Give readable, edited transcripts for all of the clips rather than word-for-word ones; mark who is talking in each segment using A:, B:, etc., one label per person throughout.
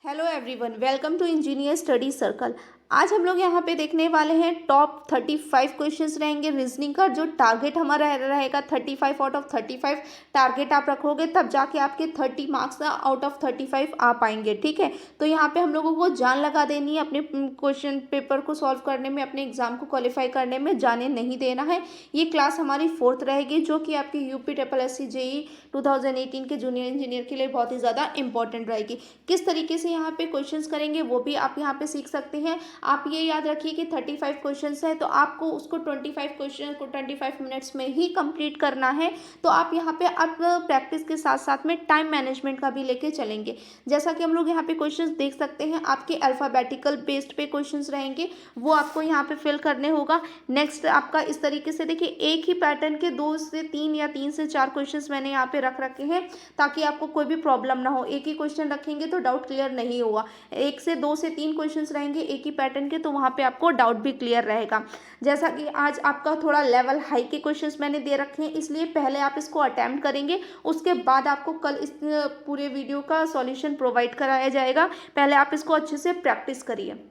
A: Hello everyone, welcome to engineer study circle. आज हम लोग यहाँ पे देखने वाले हैं टॉप 35 क्वेश्चंस रहेंगे रीजनिंग का। जो टारगेट हमारा रहेगा 35 आउट ऑफ 35 टारगेट आप रखोगे, तब जाके आपके 30 मार्क्स आउट ऑफ 35 आ पाएंगे। ठीक है, तो यहाँ पे हम लोगों को जान लगा देनी है अपने क्वेश्चन पेपर को सॉल्व करने में, अपने एग्जाम को क्वालिफाई करने में जाने नहीं देना है। ये क्लास हमारी 4th रहेगी, जो कि आपकी यूपी SSC JEE 2018 के जूनियर इंजीनियर के लिए बहुत ही ज़्यादा इंपॉर्टेंट रहेगी। किस तरीके से यहाँ पे क्वेश्चंस करेंगे वो भी आप यहाँ पे सीख सकते हैं। आप ये याद रखिए कि 35 क्वेश्चंस है, तो आपको उसको 25 क्वेश्चन को 25 मिनट्स में ही कंप्लीट करना है। तो आप यहाँ पे आप प्रैक्टिस के साथ साथ में टाइम मैनेजमेंट का भी लेके चलेंगे। जैसा कि हम लोग यहाँ पे क्वेश्चंस देख सकते हैं, आपके अल्फ़ाबेटिकल बेस्ड पे क्वेश्चंस रहेंगे, वो आपको यहाँ पे फिल करने होगा। नेक्स्ट आपका इस तरीके से देखिए, एक ही पैटर्न के 2 से 3 या 3 से 4 क्वेश्चंस मैंने यहाँ पे रख रखे हैं, ताकि आपको कोई भी प्रॉब्लम ना हो। एक ही क्वेश्चन रखेंगे तो डाउट क्लियर नहीं होगा। 1 से 2 से 3 क्वेश्चंस रहेंगे एक ही पैटर्न के, तो वहाँ पे आपको डाउट भी क्लियर रहेगा। जैसा कि आज आपका थोड़ा लेवल हाई के क्वेश्चंस मैंने दे रखे हैं, इसलिए पहले आप इसको अटेम्प्ट करेंगे, उसके बाद आपको कल इस पूरे वीडियो का सॉल्यूशन प्रोवाइड कराया जाएगा। पहले आप इसको अच्छे से प्रैक्टिस करिए।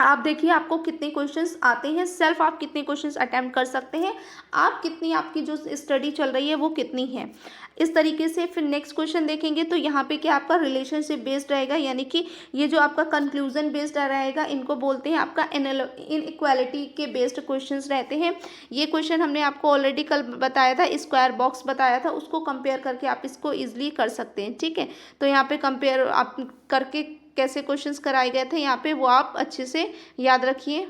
A: आप देखिए आपको कितने क्वेश्चंस आते हैं, सेल्फ आप कितने क्वेश्चंस अटेम्प्ट कर सकते हैं, आप कितनी आपकी जो स्टडी चल रही है वो कितनी है, इस तरीके से। फिर नेक्स्ट क्वेश्चन देखेंगे तो यहाँ पे क्या आपका रिलेशनशिप बेस्ड रहेगा, यानी कि ये जो आपका कंक्लूजन बेस्ड रहेगा, इनको बोलते हैं आपका इनइक्वालिटी के बेस्ड क्वेश्चंस रहते हैं। ये क्वेश्चन हमने आपको ऑलरेडी कल बताया था, स्क्वायर बॉक्स बताया था, उसको कंपेयर करके आप इसको ईजिली कर सकते हैं। ठीक है, तो यहाँ पे कंपेयर आप करके कैसे क्वेश्चंस कराए गए थे यहाँ पे, वो आप अच्छे से याद रखिए।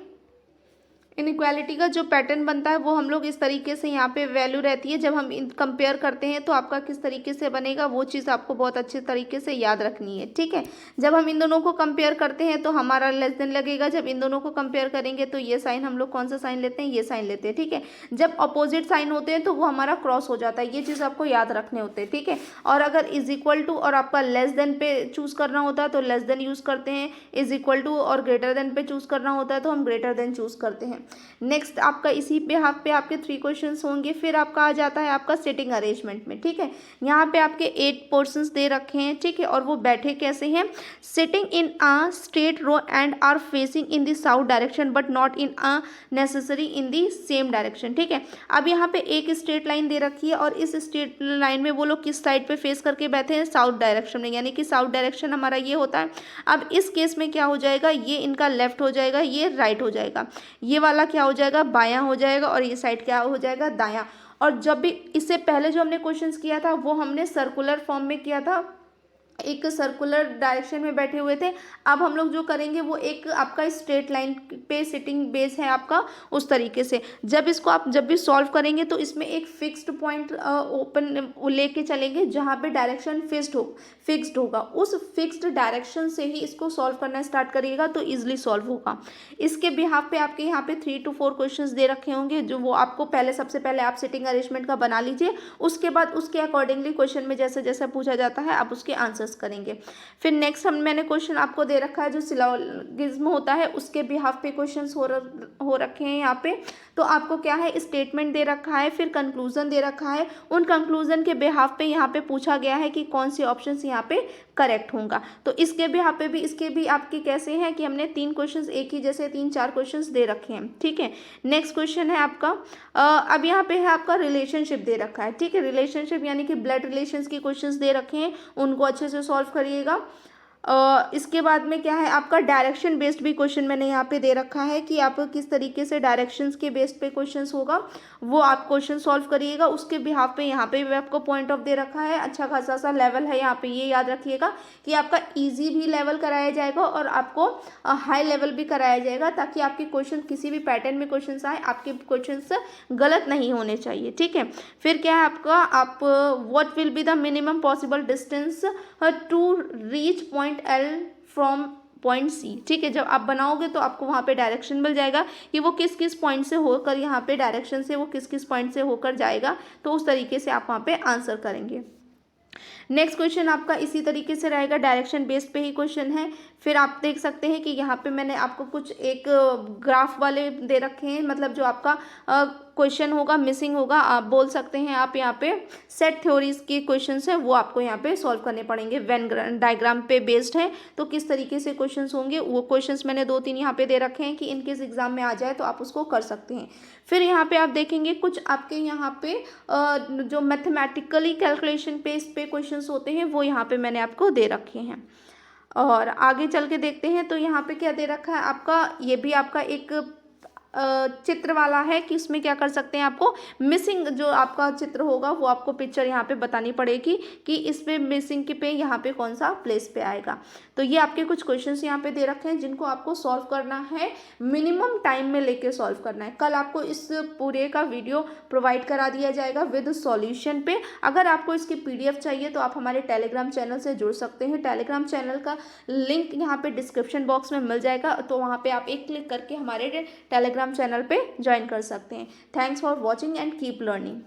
A: इनइक्वालिटी का जो पैटर्न बनता है वो हम लोग इस तरीके से, यहाँ पे वैल्यू रहती है, जब हम कंपेयर करते हैं तो आपका किस तरीके से बनेगा वो चीज़ आपको बहुत अच्छे तरीके से याद रखनी है। ठीक है, जब हम इन दोनों को कंपेयर करते हैं तो हमारा लेस देन लगेगा, जब इन दोनों को कंपेयर करेंगे तो ये साइन हम लोग कौन सा साइन लेते हैं, ये साइन लेते हैं। ठीक है, जब अपोजिट साइन होते हैं तो वो हमारा क्रॉस हो जाता है, ये चीज़ आपको याद रखने होते हैं। ठीक है, और अगर इज इक्वल टू और आपका लेस देन पे चूज़ करना होता है तो लेस देन यूज़ करते हैं, इज इक्वल टू और ग्रेटर देन पे चूज़ करना होता है तो हम ग्रेटर देन चूज़ करते हैं। नेक्स्ट आपका इसी पे हाफ पे आपके 3 क्वेश्चंस होंगे। फिर आपका आ जाता है आपका सिटिंग अरेंजमेंट में। ठीक है, यहाँ पे आपके 8 पोर्शंस दे रखे हैं। ठीक है, और वो बैठे कैसे हैं, sitting in a straight row and are facing in the south direction but not in a necessary in the same direction. ठीक है, अब यहाँ पे एक स्ट्रेट लाइन दे रखी है और इस स्ट्रेट लाइन में वो लोग किस साइड पे फेस करके बैठे हैं, साउथ डायरेक्शन में, यानी कि साउथ डायरेक्शन हमारा ये होता है। अब इस केस में क्या हो जाएगा, ये इनका लेफ्ट हो जाएगा, ये राइट हो जाएगा, ये वाला क्या हो जाएगा, बायां हो जाएगा, और ये साइड क्या हो जाएगा, दायां। और जब भी इससे पहले जो हमने क्वेश्चंस किया था वो हमने सर्कुलर फॉर्म में किया था, एक सर्कुलर डायरेक्शन में बैठे हुए थे। अब हम लोग जो करेंगे वो एक आपका स्ट्रेट लाइन पे सिटिंग बेस है आपका, उस तरीके से जब इसको आप जब भी सॉल्व करेंगे तो इसमें एक फिक्स्ड पॉइंट ओपन लेके चलेंगे, जहाँ पे डायरेक्शन फिक्स्ड होगा, उस फिक्स्ड डायरेक्शन से ही इसको सॉल्व करना स्टार्ट करिएगा तो ईजिली सॉल्व होगा। इसके बिहाफ पे आपके यहाँ पे 3 to 4 क्वेश्चंस दे रखे होंगे, जो वो आपको सबसे पहले आप सिटिंग अरेंजमेंट का बना लीजिए, उसके बाद उसके अकॉर्डिंगली क्वेश्चन में जैसे जैसे पूछा जाता है आप उसके आंसर करेंगे। फिर नेक्स्ट मैंने क्वेश्चन आपको दे रखा है, जो सिलोगिज्म होता है उसके बिहाफ पे क्वेश्चंस हो रखे हैं यहाँ पे। तो आपको क्या है, स्टेटमेंट दे रखा है, फिर कंक्लूजन दे रखा है, उन कंक्लूजन के बिहाफ पे यहाँ पे पूछा गया है कि कौन से ऑप्शंस यहाँ पे करेक्ट होगा। तो इसके बिहाफ पे भी इसके भी आपके कैसे हैं कि हमने 3 क्वेश्चंस एक ही जैसे 3-4 क्वेश्चंस दे रखे हैं। ठीक है, नेक्स्ट क्वेश्चन है आपका अब यहाँ पे है आपका रिलेशनशिप दे रखा है। ठीक है, रिलेशनशिप यानी कि ब्लड रिलेशंस की क्वेश्चंस दे रखे हैं, उनको अच्छे से सॉल्व करिएगा। इसके बाद में क्या है आपका डायरेक्शन बेस्ड भी क्वेश्चन मैंने यहाँ पे दे रखा है कि आप किस तरीके से डायरेक्शंस के बेस्ड पे क्वेश्चंस होगा, वो आप क्वेश्चन सॉल्व करिएगा। उसके बिहाफ पे यहाँ पे भी आपको पॉइंट ऑफ दे रखा है, अच्छा खासा सा लेवल है यहाँ पे, ये याद रखिएगा कि आपका ईजी भी लेवल कराया जाएगा और आपको हाई लेवल भी कराया जाएगा, ताकि आपके क्वेश्चन किसी भी पैटर्न में क्वेश्चन आए आपके क्वेश्चन गलत नहीं होने चाहिए। ठीक है, फिर क्या है आपका, आप what will be the minimum possible distance to reach point L from point C। ठीक है, जब आप बनाओगे तो आपको वहाँ पे डायरेक्शन मिल जाएगा कि वो किस किस पॉइंट से होकर, यहाँ पे डायरेक्शन से वो किस किस पॉइंट से होकर जाएगा, तो उस तरीके से आप वहाँ पे आंसर करेंगे। नेक्स्ट क्वेश्चन आपका इसी तरीके से रहेगा, डायरेक्शन बेस्ड पे ही क्वेश्चन है। फिर आप देख सकते हैं कि यहाँ पे मैंने आपको कुछ एक ग्राफ वाले दे रखे हैं, मतलब जो आपका क्वेश्चन होगा मिसिंग होगा, आप बोल सकते हैं आप यहाँ पे सेट थ्योरीज के क्वेश्चंस हैं वो आपको यहाँ पे सॉल्व करने पड़ेंगे। वेन डायग्राम पे बेस्ड है तो किस तरीके से क्वेश्चंस होंगे वो क्वेश्चंस मैंने 2-3 यहाँ पे दे रखे हैं कि इनकेस एग्जाम में आ जाए तो आप उसको कर सकते हैं। फिर यहाँ पे आप देखेंगे कुछ आपके यहाँ पे जो मैथमेटिकली कैलकुलेशन पे इस पे क्वेश्चंस होते हैं वो यहाँ पे मैंने आपको दे रखे हैं। और आगे चल के देखते हैं तो यहाँ पे क्या दे रखा है आपका, ये भी आपका एक चित्र वाला है कि उसमें क्या कर सकते हैं, आपको मिसिंग जो आपका चित्र होगा वो आपको पिक्चर यहाँ पे बतानी पड़ेगी कि इस पे मिसिंग के पे यहाँ पे कौन सा प्लेस पे आएगा। तो ये आपके कुछ क्वेश्चंस यहाँ पे दे रखे हैं जिनको आपको सॉल्व करना है, मिनिमम टाइम में लेके सॉल्व करना है। कल आपको इस पूरे का वीडियो प्रोवाइड करा दिया जाएगा विद सॉल्यूशन पे। अगर आपको इसकी PDF चाहिए तो आप हमारे टेलीग्राम चैनल से जुड़ सकते हैं। टेलीग्राम चैनल का लिंक यहाँ पे डिस्क्रिप्शन बॉक्स में मिल जाएगा, तो वहाँ पे आप एक क्लिक करके हमारे टेलीग्राम चैनल पे ज्वाइन कर सकते हैं। Thanks for watching and keep learning.